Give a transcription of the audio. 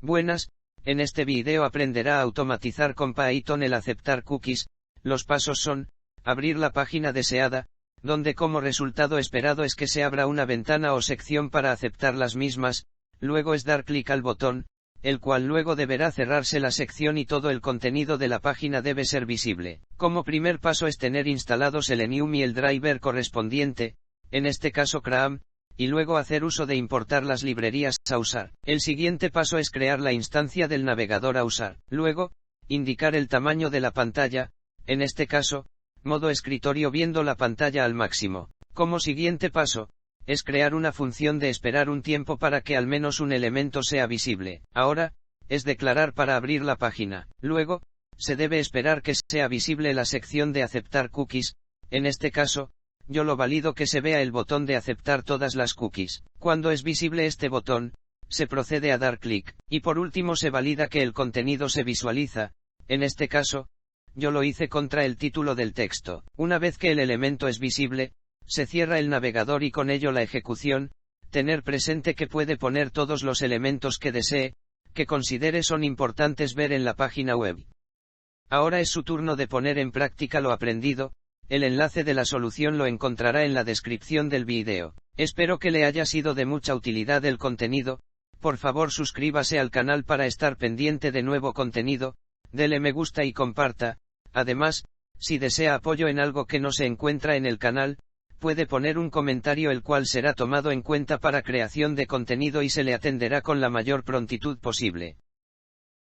Buenas, en este video aprenderá a automatizar con Python el aceptar cookies. Los pasos son: abrir la página deseada, donde como resultado esperado es que se abra una ventana o sección para aceptar las mismas. Luego es dar clic al botón, el cual luego deberá cerrarse la sección y todo el contenido de la página debe ser visible. Como primer paso es tener instalados el Enum y el driver correspondiente, en este caso Chrome, y luego hacer uso de importar las librerías a usar. El siguiente paso es crear la instancia del navegador a usar. Luego, indicar el tamaño de la pantalla, en este caso, modo escritorio viendo la pantalla al máximo. Como siguiente paso, es crear una función de esperar un tiempo para que al menos un elemento sea visible. Ahora, es declarar para abrir la página. Luego, se debe esperar que sea visible la sección de aceptar cookies, en este caso, yo lo valido que se vea el botón de aceptar todas las cookies. Cuando es visible este botón, se procede a dar clic, y por último se valida que el contenido se visualiza, en este caso, yo lo hice contra el título del texto. Una vez que el elemento es visible, se cierra el navegador y con ello la ejecución. Tener presente que puede poner todos los elementos que desee, que considere son importantes ver en la página web. Ahora es su turno de poner en práctica lo aprendido. El enlace de la solución lo encontrará en la descripción del vídeo. Espero que le haya sido de mucha utilidad el contenido. Por favor suscríbase al canal para estar pendiente de nuevo contenido, dele me gusta y comparta. Además, si desea apoyo en algo que no se encuentra en el canal, puede poner un comentario el cual será tomado en cuenta para creación de contenido y se le atenderá con la mayor prontitud posible.